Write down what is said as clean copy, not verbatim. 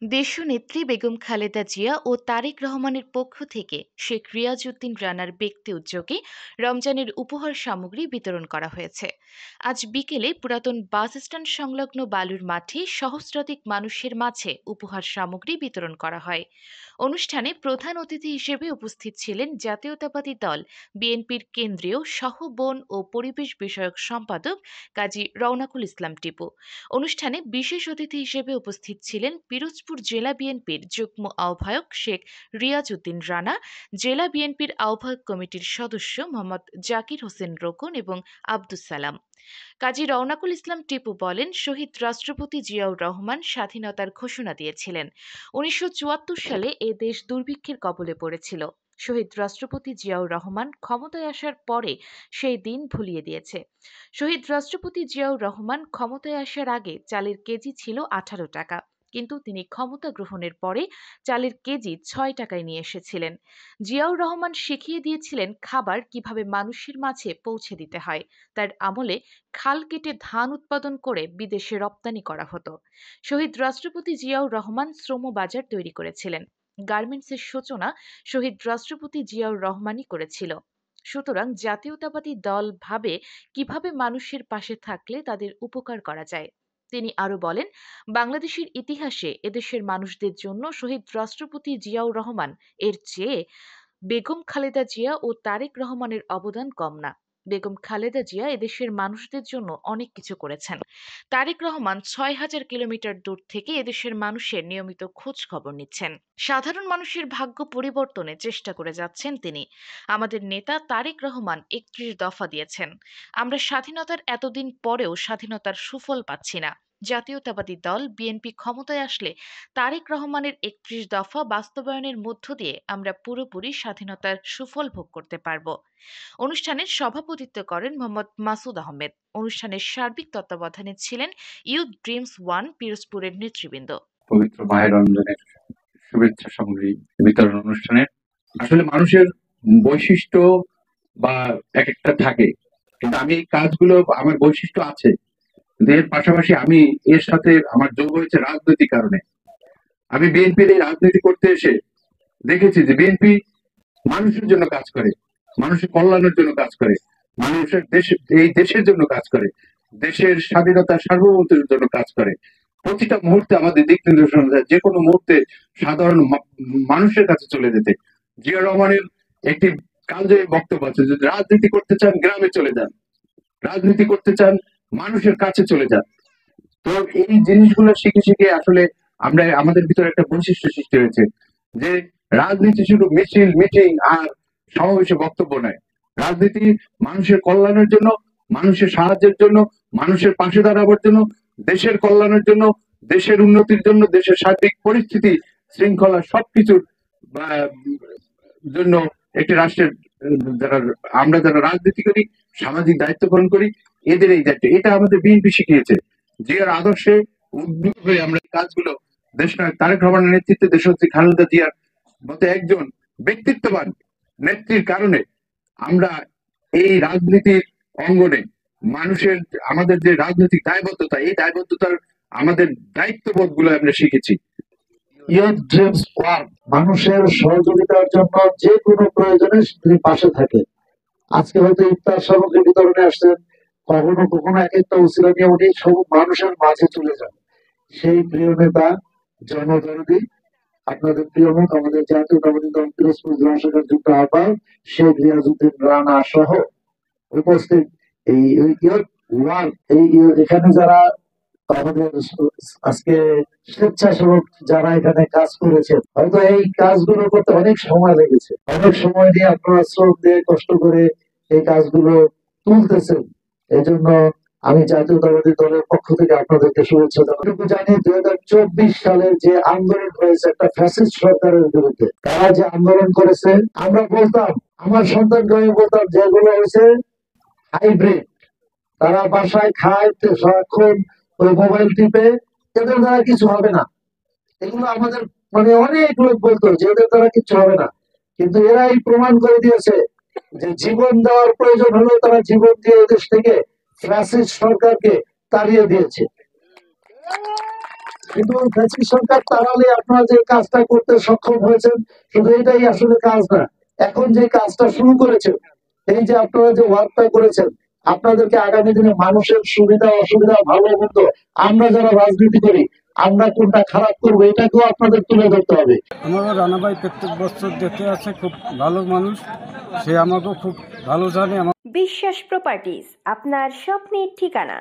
দেশনেত্রী বেগম খালেদা জিয়া ও তারেক রহমানের পক্ষ থেকে শেখ রিয়াজউদ্দিন রানার ব্যক্তি উদ্যোগে রমজানের উপহার সামগ্রী বিতরণ করা হয়েছে। আজ বিকেলে পুরাতন বাস স্ট্যান্ড সংলগ্ন বালুর মাঠে সহস্রাধিক মানুষের মাঝে উপহার সামগ্রী বিতরণ করা হয়। অনুষ্ঠানে প্রধান অতিথি হিসেবে উপস্থিত ছিলেন জাতীয়তাবাদী দল বিএনপির কেন্দ্রীয় সহ বন ও পরিবেশ বিষয়ক সম্পাদক কাজী রওনাকুল ইসলাম টিপু। অনুষ্ঠানে বিশেষ অতিথি হিসেবে উপস্থিত ছিলেন পিরোজপুর জেলা বিএনপির যুগ্ম আহ্বায়ক শেখ রিয়াজউদ্দিন রানা, জেলা বিএনপির আহ্বায়ক কমিটির সদস্য মোহাম্মদ জাকির হোসেন রোকন এবং আব্দুস সালাম। কাজী রওনাকুল ইসলাম টিপু বলেন, শহীদ রাষ্ট্রপতি জিয়াউর রহমান স্বাধীনতার ঘোষণা দিয়েছিলেন। ১৯৭৪ সালে এ দেশ দুর্ভিক্ষের কবলে পড়েছিল। শহীদ রাষ্ট্রপতি জিয়াউর রহমান ক্ষমতায় আসার পরে সেই দিন ভুলিয়ে দিয়েছে। শহীদ রাষ্ট্রপতি জিয়াউর রহমান ক্ষমতায় আসার আগে চালের কেজি ছিল ১৮ টাকা, কিন্তু তিনি ক্ষমতা গ্রহণের পরে চালের কেজি ৬ টাকায় নিয়ে এসেছিলেন। জিয়াউর রহমান শিখিয়ে দিয়েছিলেন খাবার কিভাবে মানুষের মাঝে পৌঁছে দিতে হয়। তার আমলে খাল কেটে ধান উৎপাদন করে বিদেশে রপ্তানি করা হতো। শহীদ রাষ্ট্রপতি জিয়াউর রহমান শ্রম বাজার তৈরি করেছিলেন। গার্মেন্টসের সূচনা শহীদ রাষ্ট্রপতি জিয়াউর রহমানই করেছিল। সুতরাং জাতীয়তাবাদী দল ভাবে কিভাবে মানুষের পাশে থাকলে তাদের উপকার করা যায়। তিনি আরো বলেন, বাংলাদেশের ইতিহাসে এদেশের মানুষদের জন্য শহীদ রাষ্ট্রপতি জিয়াউর রহমান এর চেয়ে বেগম খালেদা জিয়া ও তারেক রহমানের অবদান কম না। বেগম খালেদা জিয়া এদেশের মানুষদের জন্য অনেক কিছু করেছেন। তারেক রহমান ৬,০০০ কিলোমিটার দূর থেকে এদেশের মানুষের নিয়মিত খোঁজ খবর নিচ্ছেন। সাধারণ মানুষের ভাগ্য পরিবর্তনে চেষ্টা করে যাচ্ছেন তিনি। আমাদের নেতা তারেক রহমান ৩১ দফা দিয়েছেন। আমরা স্বাধীনতার এতদিন পরেও স্বাধীনতার সুফল পাচ্ছি না। জাতীয়তাবাদী দল বিএনপি ক্ষমতায় আসলে তারেক রহমানের ৩১ দফা বাস্তবায়নের মধ্য দিয়ে আমরা পুরোপুরি স্বাধীনতার সুফল ভোগ করতে পারব। অনুষ্ঠানে সভাপতিত্ব করেন মোহাম্মদ মাসুদ আহমেদ। অনুষ্ঠানের সার্বিক তত্ত্বাবধানে ছিলেন ইউথ ড্রিমস ওয়ান পিরোজপুরের নেতৃবৃন্দ। পবিত্র মাহে রমজানের শুভেচ্ছা সামগ্রী বিতরণ অনুষ্ঠানে আসলে মানুষের বৈশিষ্ট্য বা এক একটা থাকে, কিন্তু আমি এই কাজগুলো আমার বৈশিষ্ট্য আছে, কিন্তু এর পাশাপাশি আমি এর সাথে আমার যোগ হয়েছে রাজনৈতিক কারণে। আমি বিএনপির এই রাজনীতি করতে এসে দেখেছি যে বিএনপি মানুষের জন্য কাজ করে, মানুষের কল্যাণের জন্য কাজ করে, মানুষের এই দেশের জন্য কাজ করে, দেশের স্বাধীনতা সার্বভৌমত্বের জন্য কাজ করে। প্রতিটা মুহূর্তে আমাদের দিক নির্দেশনা দেয়, যে কোনো মুহূর্তে সাধারণ মানুষের কাছে চলে যেতে। জিয়া রহমানের একটি কালজয়ী বক্তব্য আছে, যদি রাজনীতি করতে চান গ্রামে চলে যান, রাজনীতি করতে চান মানুষের কাছে চলে যান। তো এই জিনিসগুলো শিখে শিখে আসলে আমরা আমাদের ভিতরে একটা বৈশিষ্ট্য সৃষ্টি হয়েছে যে রাজনীতি শুধু মিছিল মিটিং আর সমাবেশে বক্তব্য নয়। রাজনীতি মানুষের কল্যাণের জন্য, মানুষের সাহায্যের জন্য, মানুষের পাশে দাঁড়াবার জন্য, দেশের কল্যাণের জন্য, দেশের উন্নতির জন্য, দেশের সার্বিক পরিস্থিতি শৃঙ্খলা সবকিছুর জন্য একটি রাষ্ট্রের যারা আমরা যারা রাজনীতি করি, সামাজিক দায়িত্ব পালন করি, এদের এই দায়িত্ব, এটা আমাদের বিএনপি শিখিয়েছে। জিয়ার আদর্শে উদ্বুদ্ধ হয়ে আমরা কাজগুলো দেশনায়ক তারেক রহমানের নেতৃত্বে দেশনেত্রী খালেদা জিয়ার মতো একজন ব্যক্তিত্ববান নেত্রীর কারণে আমরা এই রাজনীতির অঙ্গনে মানুষের আমাদের যে রাজনৈতিক দায়বদ্ধতা, এই দায়বদ্ধতার আমাদের দায়িত্ববোধ গুলো আমরা শিখেছি। ইয়ুথ ড্রিমস ওয়ান মানুষের সহযোগিতার জন্য যে কোনো প্রয়োজনে তিনি পাশে থাকে। আজকে হয়তো ইফতার সামগ্রী বিতরণে আসছেন, কখনো কখনো এক একটা উসিলা নিয়ে উনি সব মানুষের মাঝে চলে যান। সেই প্রিয় নেতা, জনদরদী, আপনাদের প্রিয় মুখ, আমাদের জাতীয়তাবাদী দল পিরোজপুর জেলা শাখার যুক্ত আহ্বায়ক শেখ রিয়াজউদ্দিন রানা সহ উপস্থিত এই ইয়ুথ ওয়ান, এখানে যারা আমাদের আজকে স্বেচ্ছাসেবক যারা এখানে কাজ করেছে, হয়তো এই কাজগুলো করতে অনেক সময় লেগেছে, অনেক সময় দিয়ে আপনারা শ্রম দিয়ে কষ্ট করে এই কাজগুলো তুলতেছেন। এই জন্য আমি জাতীয়তাবাদী দলের পক্ষ থেকে আপনাদেরকে শুভেচ্ছা জানি। 2024 সালের যে আন্দোলন হয়েছে একটা ফ্যাসিস্ট সরকারের বিরুদ্ধে, তারা যে আন্দোলন করেছে, আমরা বলতাম, আমার সন্তানকে আমি বলতাম যেগুলো হয়েছে হাইব্রিড, তারা বাসায় খায় সারাক্ষণ ওই মোবাইল টিপে, এদের দ্বারা কিছু হবে না। এগুলো আমাদের অনেক লোক বলতো যে এদের দ্বারা কিছু হবে না, কিন্তু এরাই প্রমাণ করে দিয়েছে যে জীবন দেওয়ার প্রয়োজন হলেও তারা জীবন দিয়ে এদেশ থেকে ফ্যাসিস্ট সরকারকে তাড়িয়ে দিয়েছে। কিন্তু ফ্যাসিস্ট সরকার তাড়ালে আপনারা যে কাজটা করতে সক্ষম হয়েছেন, শুধু এটাই আসলে কাজ না। এখন যে কাজটা শুরু করেছেন, এই যে আপনারা যে ওয়ার্কটা করেছেন, আপনাদেরকে আগামী দিনে মানুষের সুবিধা অসুবিধা ভালো মন্দ, আমরা যারা রাজনীতি করি আমরা কোনটা খারাপ করবো এটাকেও আপনাদের তুলে ধরতে হবে। আমার রানা ভাই প্রত্যেক বছর দেখতে আছে, খুব ভালো মানুষ, সে আমাকেও খুব ভালো জানে। বিশ্বাস প্রপার্টিজ, আপনার স্বপ্নের ঠিকানা।